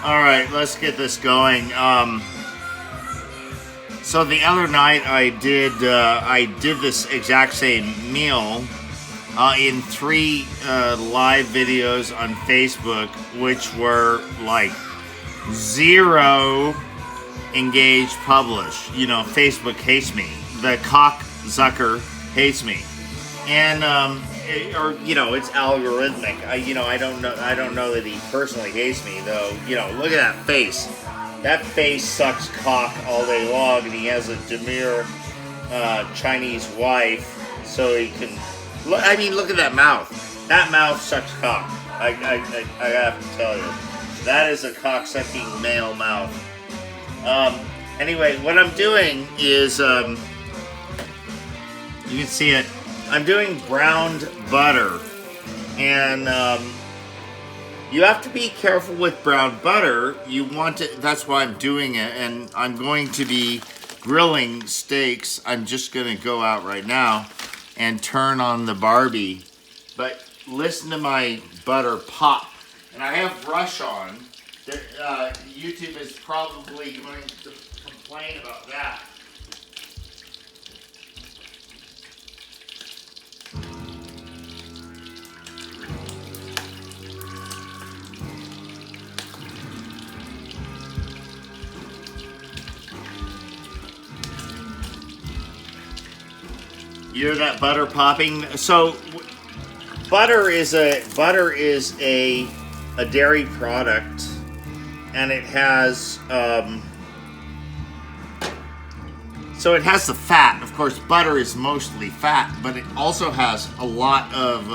All right, let's get this going. So the other night I did this exact same meal in 3 live videos on Facebook, which were like 0 engaged publish. You know, Facebook hates me. The cocksucker hates me, and or you know, it's algorithmic. I don't know that he personally hates me though. You know, look at that face. That face sucks cock all day long, and he has a demure Chinese wife, so he can. I mean, look at that mouth. That mouth sucks cock. I have to tell you, that is a cock-sucking male mouth. Anyway, what I'm doing is, you can see it. I'm doing browned butter, and you have to be careful with brown butter. You want to. That's why I'm doing it, and I'm going to be grilling steaks. I'm just going to go out right now and turn on the Barbie, but listen to my butter pop. And I have brush on. YouTube is probably going to complain about that. You hear that butter popping? So, butter is a dairy product, and it has so it has the fat. Of course, butter is mostly fat, but it also has a lot of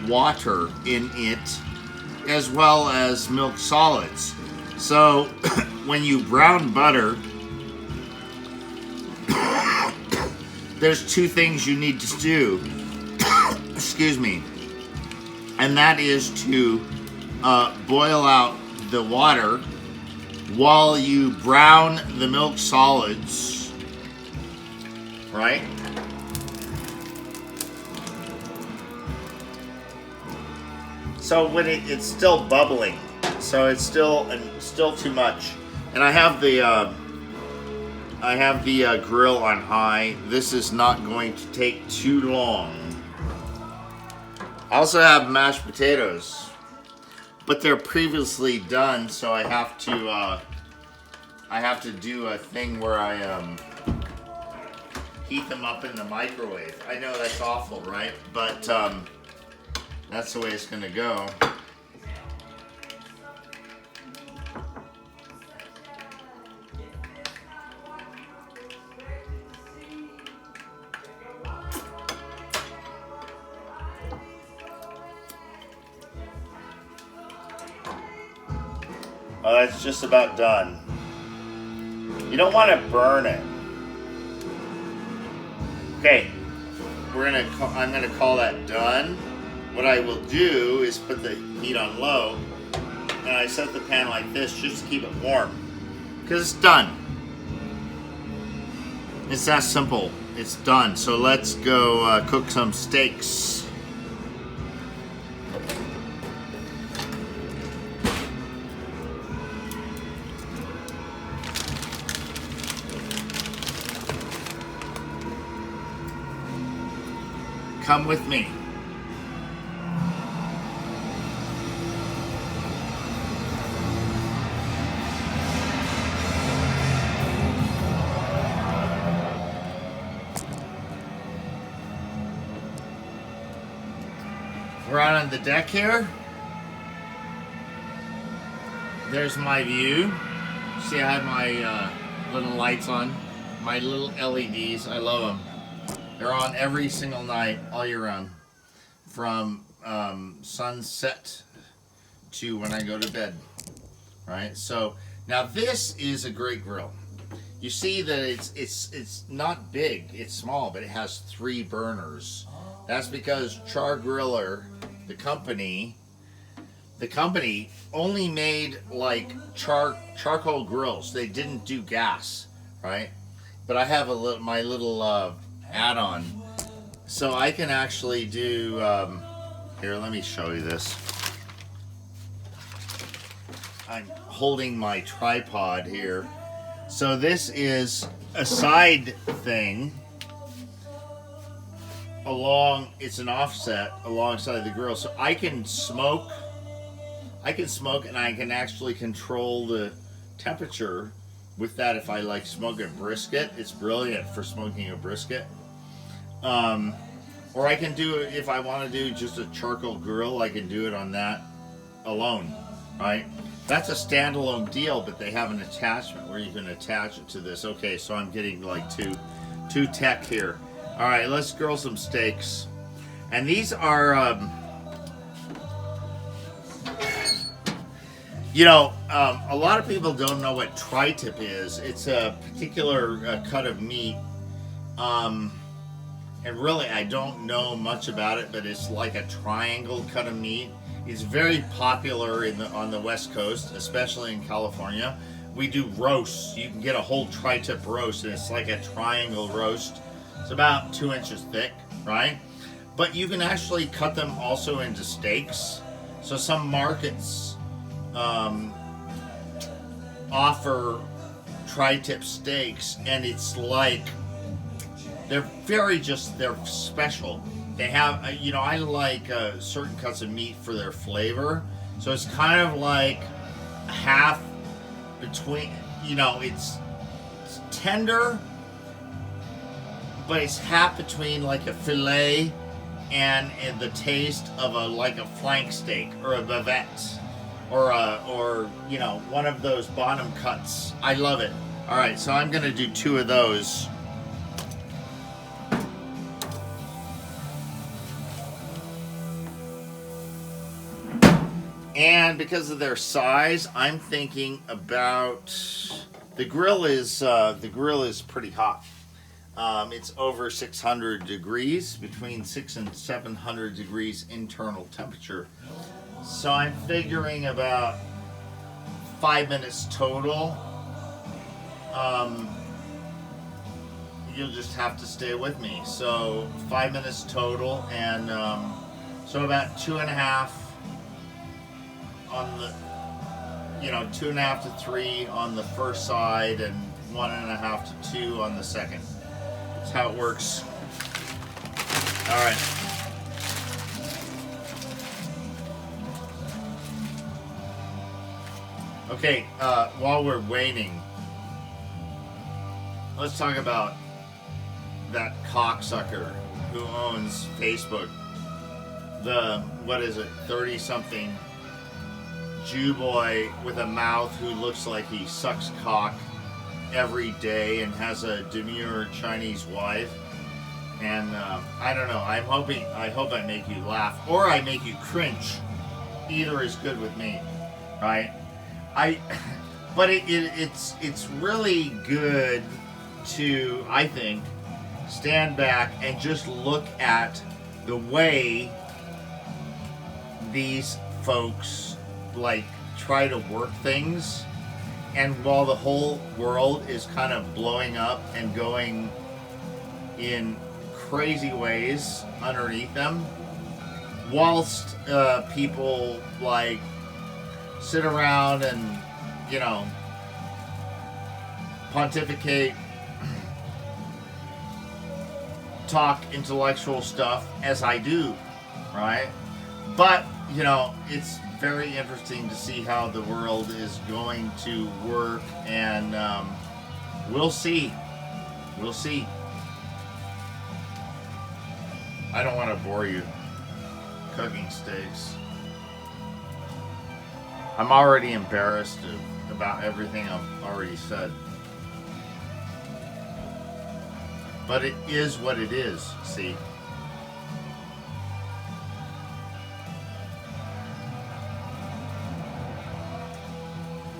water in it, as well as milk solids. So, when you brown butter, there's 2 things you need to do. Excuse me. And that is to boil out the water while you brown the milk solids, right? So when it's still bubbling, so it's still too much. And I have the grill on high. This is not going to take too long. I also have mashed potatoes, but they're previously done, so I have to do a thing where I heat them up in the microwave. I know that's awful, right? But that's the way it's gonna go. It's just about done. You don't want to burn it. Okay, I'm gonna call that done. What I will do is put the heat on low, and I set the pan like this just to keep it warm, because it's done. It's that simple. It's done. So let's go cook some steaks. Come with me. We're out on the deck here. There's my view. See, I have my little lights on, my little LEDs. I love them. They're on every single night, all year round, from sunset to when I go to bed, right? So now this is a great grill. You see that it's not big, it's small, but it has 3 burners. That's because Char Griller, the company only made like charcoal grills. They didn't do gas, right? But I have my little add-on, so I can actually do here, let me show you this. I'm holding my tripod here. So this is a side thing it's an offset alongside the grill. So I can smoke and I can actually control the temperature with that. If I like smoke a brisket, it's brilliant for smoking a brisket. Or I can do it if I want to do just a charcoal grill, I can do it on that alone, right? That's a standalone deal, but they have an attachment where you can attach it to this. Okay, so I'm getting like too tech here. All right, let's grill some steaks. And these are, a lot of people don't know what tri-tip is. It's a particular cut of meat. And really, I don't know much about it, but it's like a triangle cut of meat. It's very popular on the West Coast, especially in California. We do roasts. You can get a whole tri-tip roast, and it's like a triangle roast. It's about 2 inches thick, right? But you can actually cut them also into steaks. So some markets offer tri-tip steaks, and it's like they're special. They have, I like certain cuts of meat for their flavor. So it's kind of like half between, it's tender, but it's half between like a filet and the taste of a flank steak or a bavette or one of those bottom cuts. I love it. All right, so I'm gonna do 2 of those. And because of their size, I'm thinking about the grill is pretty hot. It's over 600 degrees, between 600 and 700 degrees internal temperature. So I'm figuring about 5 minutes total. You'll just have to stay with me. So 5 minutes total, and so about 2.5 on the, 2.5 to 3 on the first side, and 1.5 to 2 on the second. That's how it works. All right. Okay, while we're waiting, let's talk about that cocksucker who owns Facebook. The, 30-something Jew boy with a mouth who looks like he sucks cock every day and has a demure Chinese wife. And I don't know, I hope I make you laugh or I make you cringe. Either is good with me, right? But it's really good to, I think, stand back and just look at the way these folks try to work things, and while the whole world is kind of blowing up and going in crazy ways underneath them, whilst people sit around and pontificate, talk intellectual stuff, as I do, right? But it's very interesting to see how the world is going to work, and we'll see. I don't want to bore you cooking steaks. I'm already embarrassed about everything I've already said. But it is what it is, see?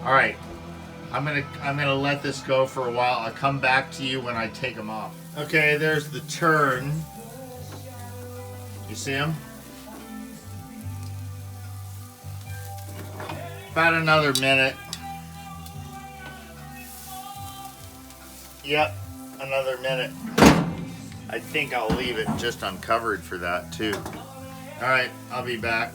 All right, I'm gonna let this go for a while. I'll come back to you when I take them off. Okay, there's the turn. You see him? About another minute. Yep, another minute. I think I'll leave it just uncovered for that too. All right, I'll be back.